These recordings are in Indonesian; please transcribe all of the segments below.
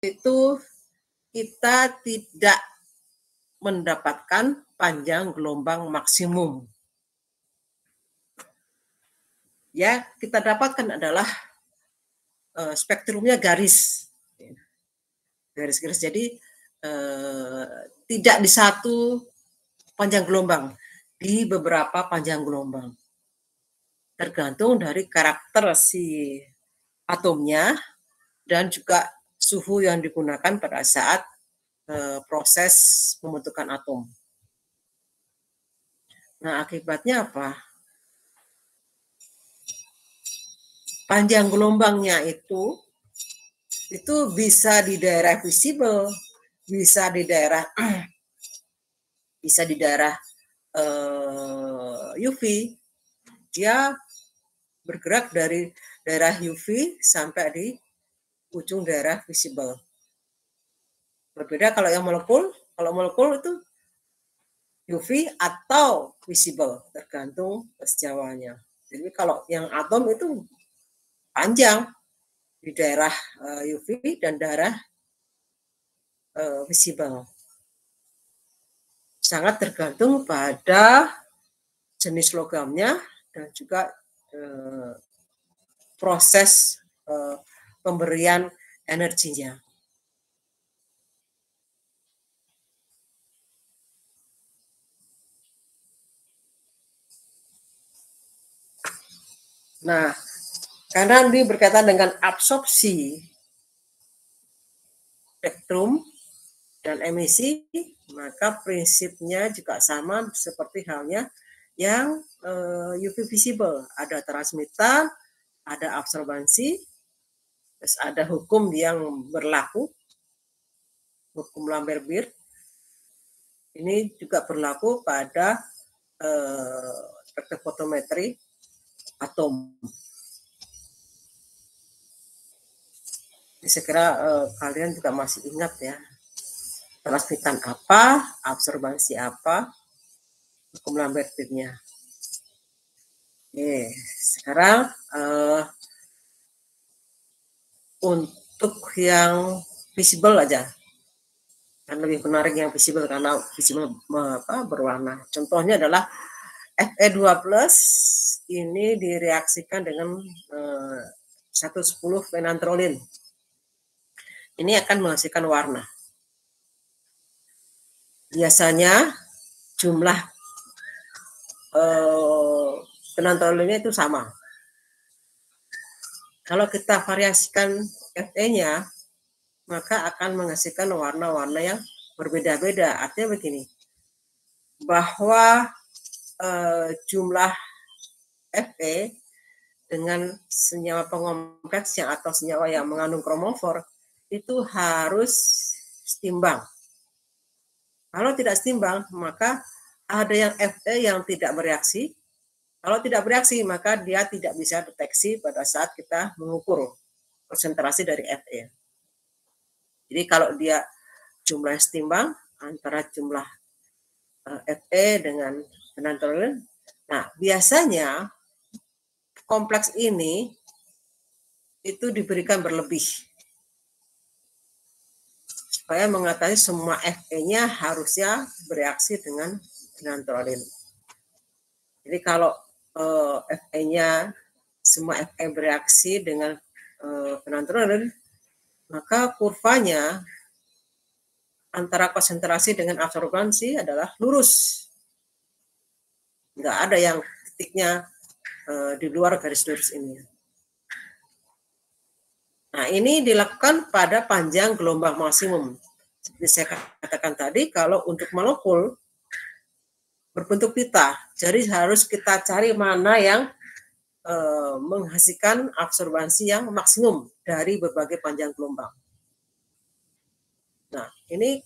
itu kita tidak mendapatkan panjang gelombang maksimum. Ya, kita dapatkan adalah spektrumnya garis. Garis-garis, jadi tidak di satu panjang gelombang, di beberapa panjang gelombang. Tergantung dari karakter si atomnya dan juga suhu yang digunakan pada saat proses pembentukan atom. Nah, akibatnya apa? Panjang gelombangnya itu bisa di daerah visible, bisa di daerah UV. Dia bergerak dari daerah UV sampai di ujung daerah visible. Berbeda kalau yang molekul. Kalau molekul itu UV atau visible, tergantung sejauhnya. Jadi kalau yang atom itu panjang di daerah UV dan daerah visible. Sangat tergantung pada jenis logamnya dan juga proses pemberian energinya. Nah, karena ini berkaitan dengan absorpsi spektrum dan emisi, maka prinsipnya juga sama seperti halnya yang UV visible. Ada transmitan, ada absorbansi, terus ada hukum yang berlaku, hukum Lambert-Beer. Ini juga berlaku pada spektrofotometri atom. Saya kira kalian juga masih ingat ya, transmitan apa, absorbansi apa, hukum Lambert-Beer-nya. Oke, sekarang untuk yang visible aja, kan lebih menarik yang visible karena visible berwarna. Contohnya adalah Fe2+ ini direaksikan dengan 110 fenantrolin. Ini akan menghasilkan warna. Biasanya jumlah fenantrolinnya itu sama. Kalau kita variasikan Fe-nya, maka akan menghasilkan warna-warna yang berbeda-beda. Artinya begini, bahwa jumlah Fe dengan senyawa pengompleks atau senyawa yang mengandung kromofor itu harus setimbang. Kalau tidak setimbang, maka ada yang Fe yang tidak bereaksi. Kalau tidak bereaksi, maka dia tidak bisa deteksi pada saat kita mengukur konsentrasi dari Fe. Jadi kalau dia jumlah setimbang antara jumlah Fe dengan fenantrolin, nah biasanya kompleks ini itu diberikan berlebih supaya mengetahui semua Fe-nya harusnya bereaksi dengan fenantrolin. Jadi kalau Fe-nya semua Fe bereaksi dengan fenantrolin, maka kurvanya antara konsentrasi dengan absorbansi adalah lurus. Nggak ada yang titiknya di luar garis lurus ini. Nah, ini dilakukan pada panjang gelombang maksimum. Seperti saya katakan tadi, kalau untuk molekul berbentuk pita, jadi harus kita cari mana yang menghasilkan absorbansi yang maksimum dari berbagai panjang gelombang. Nah, ini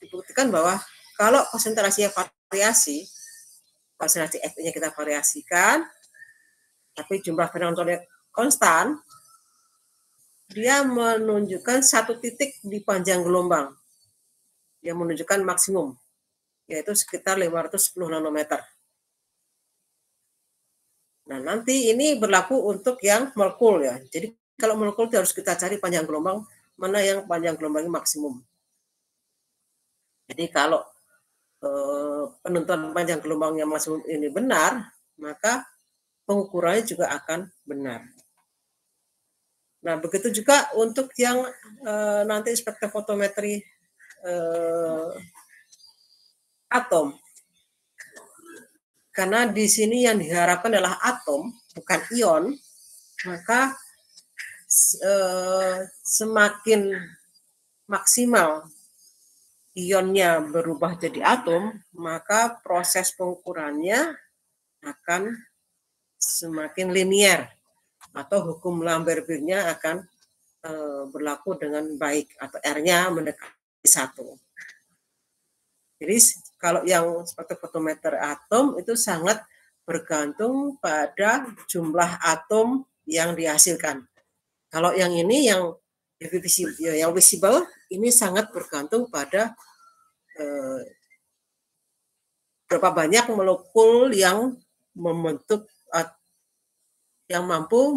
dibuktikan bahwa kalau konsentrasinya variasi, konsentrasi Fe-nya kita variasikan, tapi jumlah fenantrolin konstan, dia menunjukkan satu titik di panjang gelombang yang menunjukkan maksimum, yaitu sekitar 510 nanometer. Nah, nanti ini berlaku untuk yang molekul ya. Jadi kalau molekul itu harus kita cari panjang gelombang mana yang panjang gelombangnya maksimum. Jadi kalau penentuan panjang gelombangnya maksimum ini benar, maka pengukurannya juga akan benar. Nah, begitu juga untuk yang nanti spektrofotometri atom. Karena di sini yang diharapkan adalah atom, bukan ion, maka semakin maksimal ionnya berubah jadi atom, maka proses pengukurannya akan semakin linier atau hukum Lambert-Beer-nya akan berlaku dengan baik atau R-nya mendekati 1. Jadi kalau yang spektrofotometer atom itu sangat bergantung pada jumlah atom yang dihasilkan. Kalau yang ini yang visible ini sangat bergantung pada berapa banyak molekul yang membentuk yang mampu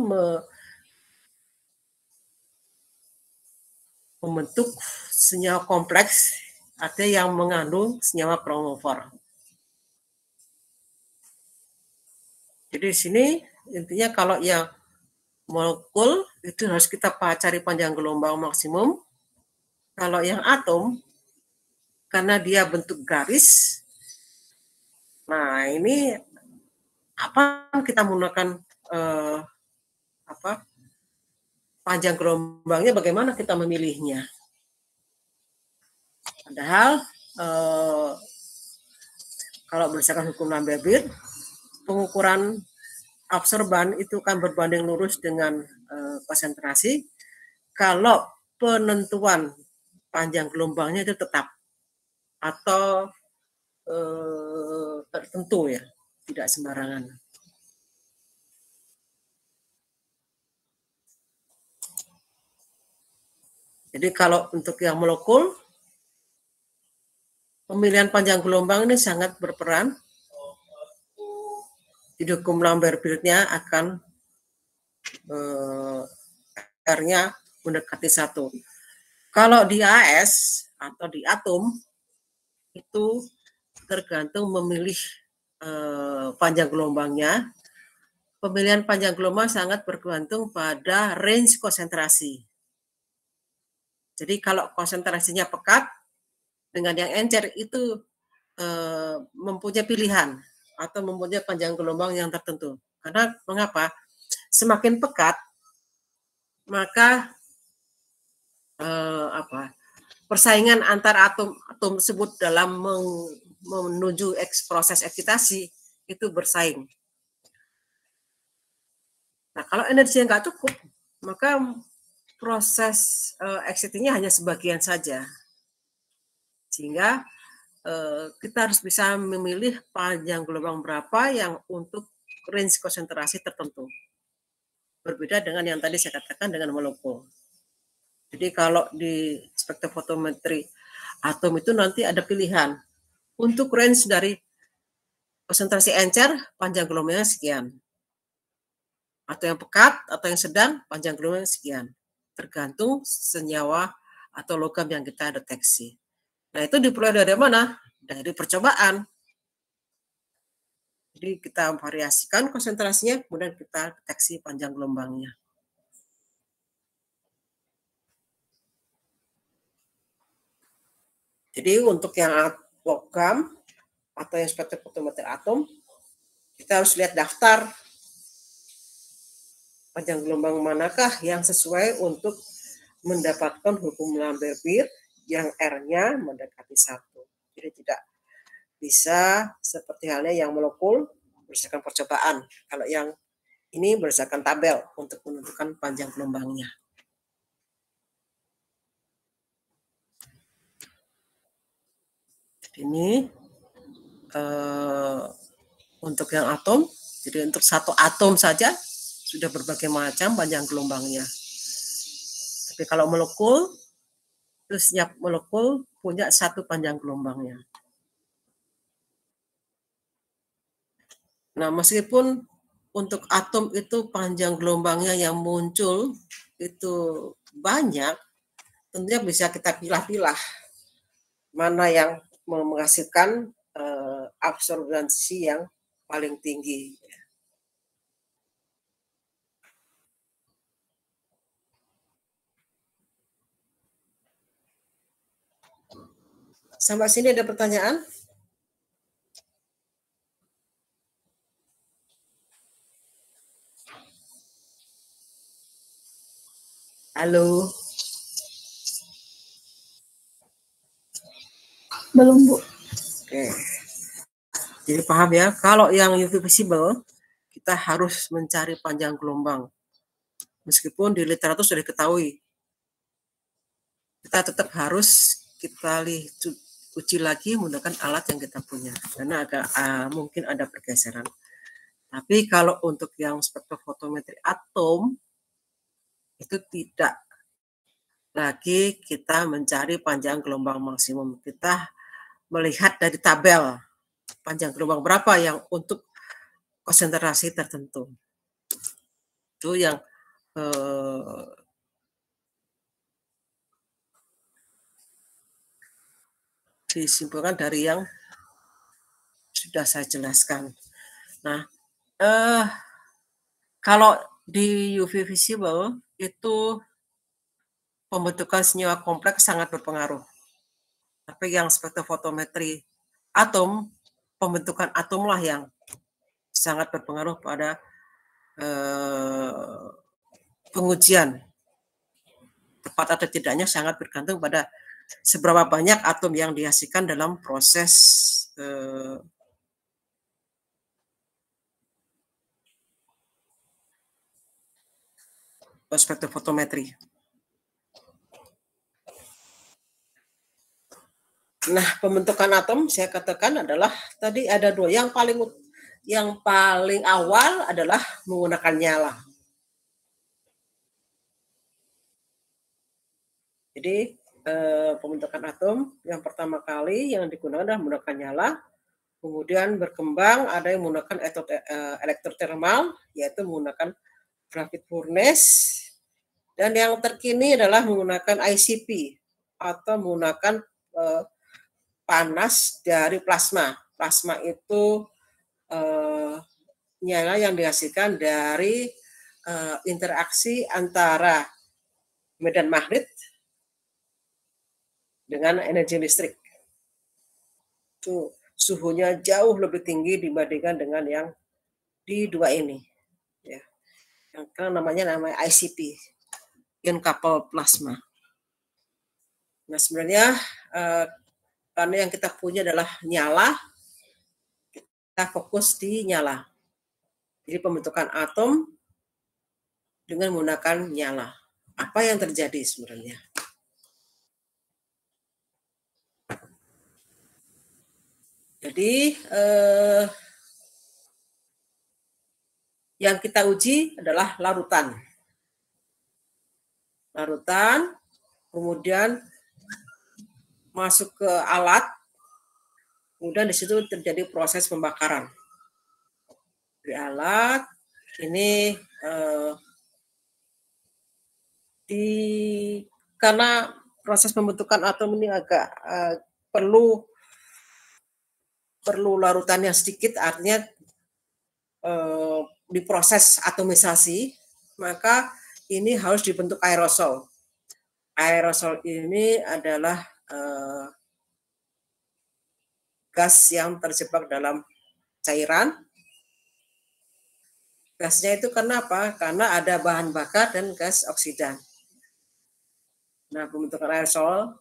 membentuk senyawa kompleks, ada yang mengandung senyawa kromofor. Jadi di sini intinya kalau yang molekul itu harus kita cari panjang gelombang maksimum. Kalau yang atom, karena dia bentuk garis, nah ini apa kita menggunakan panjang gelombangnya, bagaimana kita memilihnya? Padahal kalau berdasarkan hukum Lambert-Beer, pengukuran absorban itu kan berbanding lurus dengan konsentrasi. Kalau penentuan panjang gelombangnya itu tetap atau tertentu ya, tidak sembarangan. Jadi kalau untuk yang molekul, pemilihan panjang gelombang ini sangat berperan. Jadi hukum Lambert-Beer-nya akan R-nya mendekati 1. Kalau di AS atau di atom itu tergantung memilih panjang gelombangnya. Pemilihan panjang gelombang sangat bergantung pada range konsentrasi. Jadi kalau konsentrasinya pekat dengan yang encer itu mempunyai pilihan atau mempunyai panjang gelombang yang tertentu. Karena mengapa? Semakin pekat maka persaingan antar atom tersebut dalam menuju proses eksitasi itu bersaing. Nah, kalau energi yang nggak cukup, maka proses excitingnya hanya sebagian saja. Sehingga kita harus bisa memilih panjang gelombang berapa yang untuk range konsentrasi tertentu. Berbeda dengan yang tadi saya katakan dengan molekul. Jadi kalau di spektrofotometri atom itu nanti ada pilihan. Untuk range dari konsentrasi encer, panjang gelombangnya sekian. Atau yang pekat, atau yang sedang, panjang gelombangnya sekian. Tergantung senyawa atau logam yang kita deteksi. Nah, itu diperoleh dari mana? Dari percobaan. Jadi kita variasikan konsentrasinya, kemudian kita deteksi panjang gelombangnya. Jadi untuk yang logam atau yang spektrofotometer atom, kita harus lihat daftar panjang gelombang manakah yang sesuai untuk mendapatkan hukum Lambert-Beer yang R-nya mendekati 1. Jadi tidak bisa seperti halnya yang molekul berdasarkan percobaan. Kalau yang ini berdasarkan tabel untuk menentukan panjang gelombangnya. Ini untuk yang atom, jadi untuk satu atom saja sudah berbagai macam panjang gelombangnya. Tapi kalau molekul, itu setiap molekul punya satu panjang gelombangnya. Nah, meskipun untuk atom itu panjang gelombangnya yang muncul itu banyak, tentunya bisa kita pilah-pilah mana yang menghasilkan absorbansi yang paling tinggi. Sampai sini ada pertanyaan? Halo? Belum, Bu. Oke. Jadi paham ya, kalau yang UV visible, kita harus mencari panjang gelombang. Meskipun di literatur sudah diketahui, kita tetap harus kita uji lagi menggunakan alat yang kita punya. Karena agak mungkin ada pergeseran. Tapi kalau untuk yang spektrofotometri atom, itu tidak lagi kita mencari panjang gelombang maksimum. Kita melihat dari tabel panjang gelombang berapa yang untuk konsentrasi tertentu. Itu yang disimpulkan dari yang sudah saya jelaskan. Nah, kalau di UV visible itu pembentukan senyawa kompleks sangat berpengaruh. Tapi yang spektrofotometri atom, pembentukan atomlah yang sangat berpengaruh pada pengujian. Tepat atau tidaknya sangat bergantung pada seberapa banyak atom yang dihasilkan dalam proses spektrofotometri. Nah, pembentukan atom saya katakan adalah tadi ada dua. Yang paling awal adalah menggunakan nyala. Jadi pembentukan atom yang pertama kali yang digunakan adalah menggunakan nyala. Kemudian berkembang ada yang menggunakan elektrothermal, yaitu menggunakan gravit furnace. Dan yang terkini adalah menggunakan ICP atau menggunakan panas dari plasma. Plasma itu nyala yang dihasilkan dari interaksi antara medan magnet dengan energi listrik. Itu suhunya jauh lebih tinggi dibandingkan dengan yang di dua ini. Ya. Yang namanya ICP, ion coupled plasma. Nah, sebenarnya karena yang kita punya adalah nyala, kita fokus di nyala. Jadi pembentukan atom dengan menggunakan nyala. Apa yang terjadi sebenarnya? Jadi yang kita uji adalah larutan. Larutan, kemudian masuk ke alat, kemudian di situ terjadi proses pembakaran. Di alat, ini karena proses pembentukan atom ini agak perlu larutan yang sedikit, artinya diproses atomisasi, maka ini harus dibentuk aerosol. Aerosol ini adalah gas yang terjebak dalam cairan. Gasnya itu kenapa? Karena ada bahan bakar dan gas oksidan. Nah, pembentukan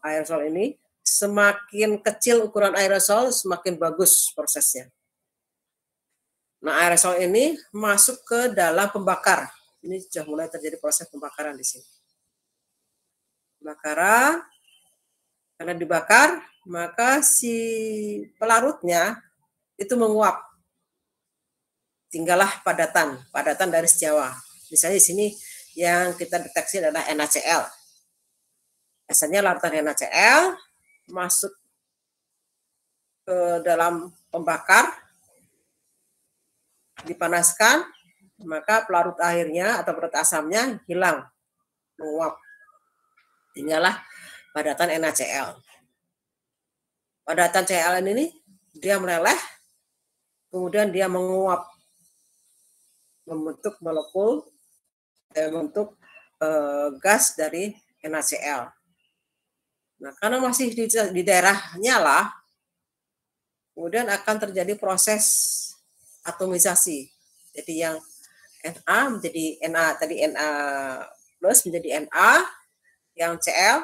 aerosol ini semakin kecil ukuran aerosol, semakin bagus prosesnya. Nah, aerosol ini masuk ke dalam pembakar. Ini sudah mulai terjadi proses pembakaran di sini. Pembakaran, karena dibakar, maka si pelarutnya itu menguap. Tinggallah padatan dari senyawa. Misalnya di sini yang kita deteksi adalah NaCl. Biasanya larutan NaCl masuk ke dalam pembakar, dipanaskan, maka pelarut airnya atau pelarut asamnya hilang, menguap. tinggallah padatan NaCl. Padatan Cl ini dia meleleh, kemudian dia menguap membentuk molekul, membentuk gas dari NaCl. Nah, karena masih di daerah nyala, kemudian akan terjadi proses atomisasi. Jadi yang Na menjadi Na tadi Na plus menjadi Na, yang Cl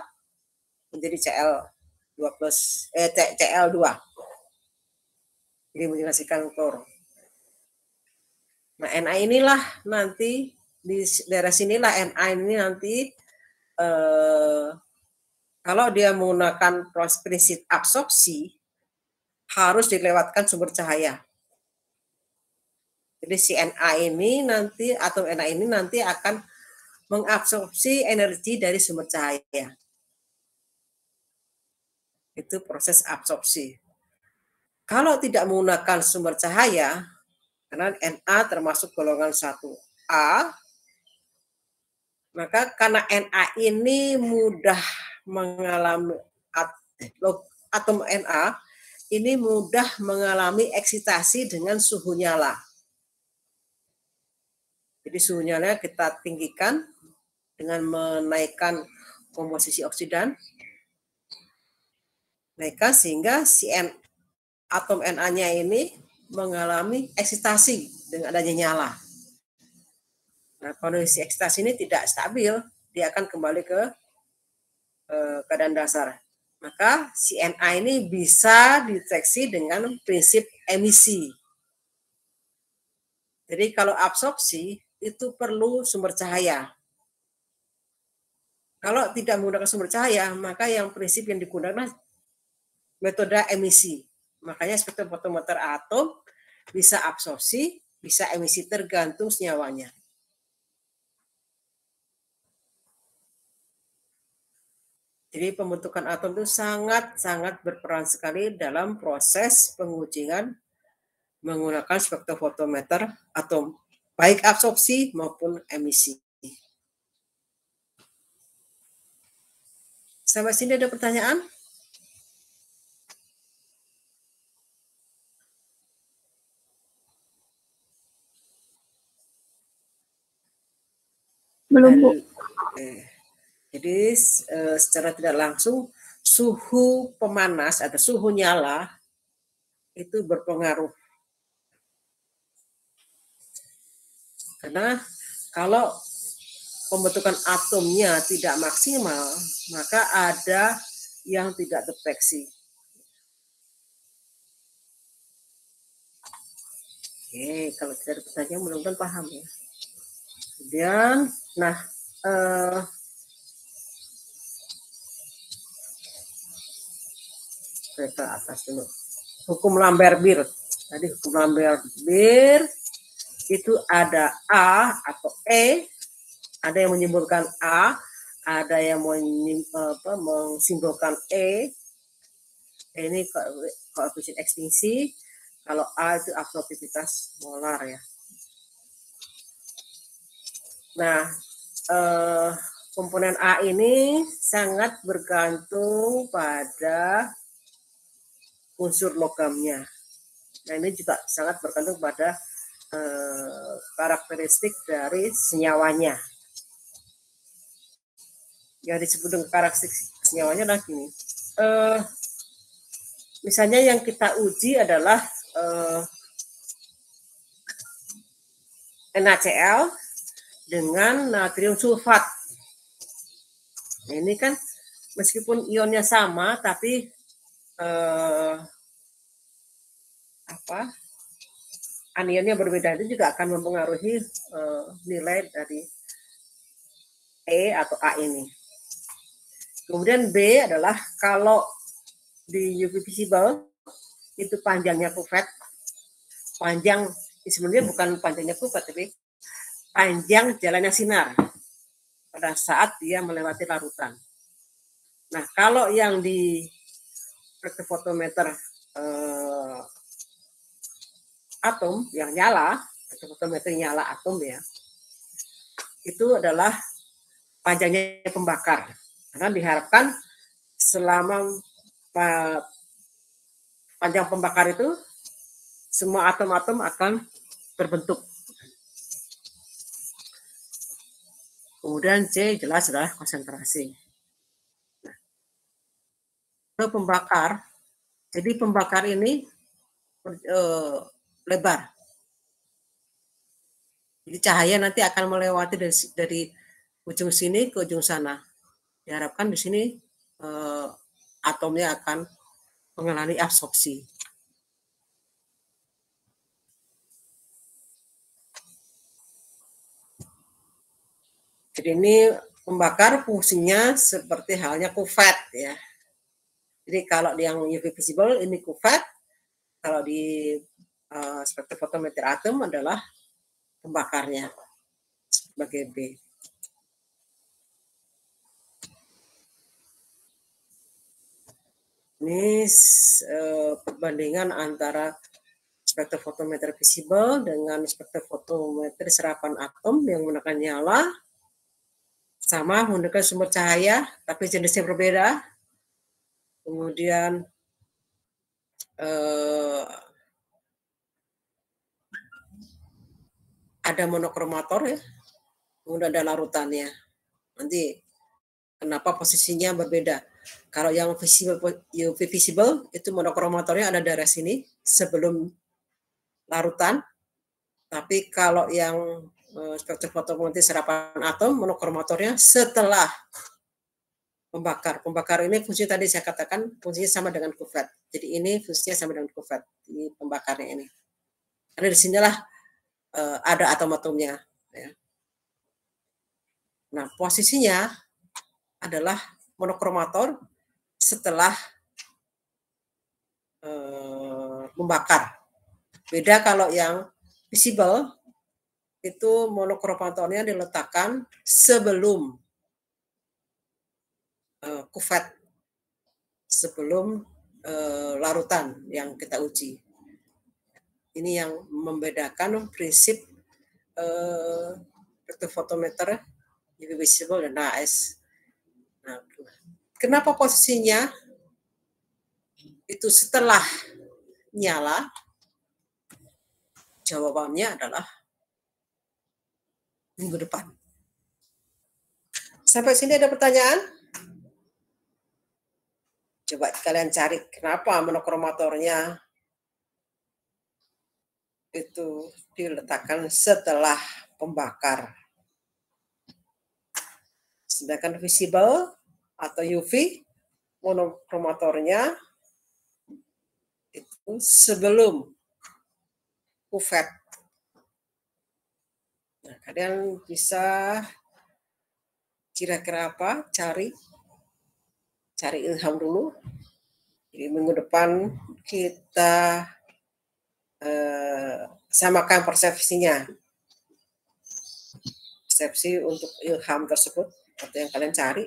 menjadi Cl2 plus Cl2. Jadi menghasilkan klor. Nah, Na inilah nanti di daerah sinilah Na ini nanti kalau dia menggunakan prinsip absorpsi harus dilewatkan sumber cahaya. Jadi si Na ini nanti atau Na ini nanti akan mengabsorpsi energi dari sumber cahaya. Itu proses absorpsi. Kalau tidak menggunakan sumber cahaya, karena Na termasuk golongan 1A, maka karena Na ini mudah mengalami atom Na ini mudah mengalami eksitasi dengan suhu nyala. Jadi suhu nyala kita tinggikan dengan menaikkan komposisi oksidan, naikkan sehingga si atom Na-nya ini mengalami eksitasi dengan adanya nyala. Nah, kondisi ekstasi ini tidak stabil, dia akan kembali ke keadaan dasar. Maka si Na ini bisa dideteksi dengan prinsip emisi. Jadi kalau absorpsi itu perlu sumber cahaya. Kalau tidak menggunakan sumber cahaya, maka yang prinsip yang digunakan metode emisi. Makanya spektrofotometer atom bisa absorpsi, bisa emisi tergantung senyawanya. Jadi pembentukan atom itu sangat-sangat berperan sekali dalam proses pengujian menggunakan spektrofotometer atom, baik absorpsi maupun emisi. Sampai sini ada pertanyaan? Belum, Bu. Jadi secara tidak langsung suhu pemanas atau suhu nyala itu berpengaruh. Karena kalau pembentukan atomnya tidak maksimal, maka ada yang tidak deteksi. Oke, kalau tidak ada pertanyaan mudah-mudahan paham ya. Kemudian, nah ke atas dulu. Hukum Lambert-Beer. Tadi hukum Lambert-Beer itu ada A atau E, ada yang menyimbolkan A, ada yang mensimbolkan E. Ini koefisien ekstинsi. Kalau A itu absorptivitas molar ya. Nah, komponen A ini sangat bergantung pada unsur logamnya. Nah, ini juga sangat bergantung pada karakteristik dari senyawanya. Yang disebut dengan karakteristik senyawanya adalah gini. Misalnya yang kita uji adalah NaCl dengan natrium sulfat. Nah, ini kan meskipun ionnya sama, tapi anionnya berbeda, itu juga akan mempengaruhi nilai dari E atau A ini. Kemudian B adalah kalau di UV visible itu panjangnya kuvet, panjang sebenarnya bukan panjangnya kuvet, tapi panjang jalannya sinar pada saat dia melewati larutan. Nah, kalau yang di spektrofotometer atom yang nyala, spektrofotometer nyala atom ya, itu adalah panjangnya pembakar. Karena diharapkan selama panjang pembakar itu semua atom-atom akan terbentuk. Kemudian C jelas adalah konsentrasi. Nah, pembakar, jadi pembakar ini lebar. Jadi cahaya nanti akan melewati dari ujung sini ke ujung sana. Diharapkan di sini atomnya akan mengalami absorpsi. Jadi ini pembakar fungsinya seperti halnya kuvet ya. Jadi kalau yang UV visible ini kuvet, kalau di spektrofotometer atom adalah pembakarnya sebagai B. Ini perbandingan antara spektrofotometer visible dengan spektrofotometer serapan atom yang menggunakan nyala, sama menggunakan sumber cahaya tapi jenisnya berbeda. Kemudian ada monokromator ya, kemudian ada larutannya. Nanti kenapa posisinya berbeda? Kalau yang UV visible itu monokromatornya ada daerah sini sebelum larutan, tapi kalau yang spektrofotometer serapan atom monokromatornya setelah pembakar. Pembakar ini fungsi tadi saya katakan fungsinya sama dengan kuvet. Jadi ini fungsinya sama dengan kuvet di pembakarnya ini. Karena di sinilah ada atom-atomnya. Ya. Nah posisinya adalah monokromator setelah membakar. Beda kalau yang visible itu monokromatornya diletakkan sebelum kuvet, sebelum larutan yang kita uji. Ini yang membedakan prinsip spektrofotometer UV visible dan AS. Nah, kenapa posisinya itu setelah nyala? Jawabannya adalah minggu depan. Sampai sini ada pertanyaan? Coba kalian cari kenapa monokromatornya itu diletakkan setelah pembakar. Sedangkan visible atau UV monokromatornya itu sebelum kuvet. Nah, kalian bisa kira-kira apa? Cari ilham dulu. Jadi minggu depan kita samakan persepsinya. Persepsi untuk ilham tersebut atau yang kalian cari.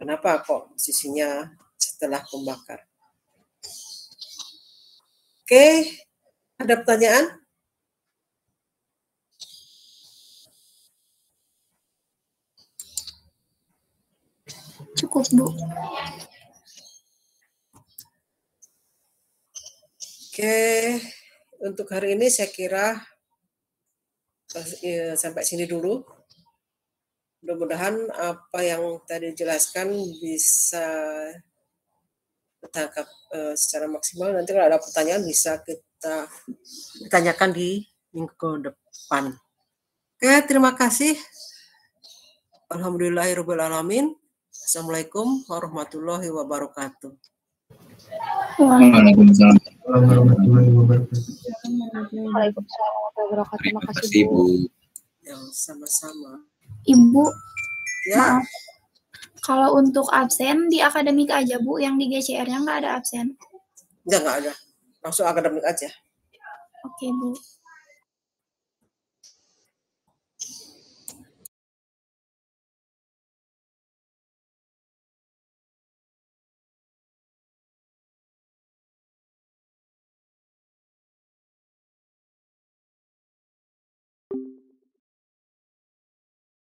Kenapa kok posisinya setelah pembakar? Oke, ada pertanyaan? Cukup, Bu. Oke, untuk hari ini saya kira sampai sini dulu. Mudah-mudahan apa yang tadi dijelaskan bisa ditangkap secara maksimal. Nanti kalau ada pertanyaan bisa kita tanyakan di minggu depan. Oke, terima kasih. Alhamdulillahirrahmanirrahim. Assalamualaikum warahmatullahi wabarakatuh. Waalaikumsalam warahmatullahi wabarakatuh. Waalaikumsalam warahmatullahi wabarakatuh. Terima kasih, Bu. Yang sama-sama. Ibu, Ya. maaf. Kalau untuk absen di akademik aja, Bu. Yang di GCR-nya nggak ada absen. Nggak ada. Langsung akademik aja. Oke, Bu.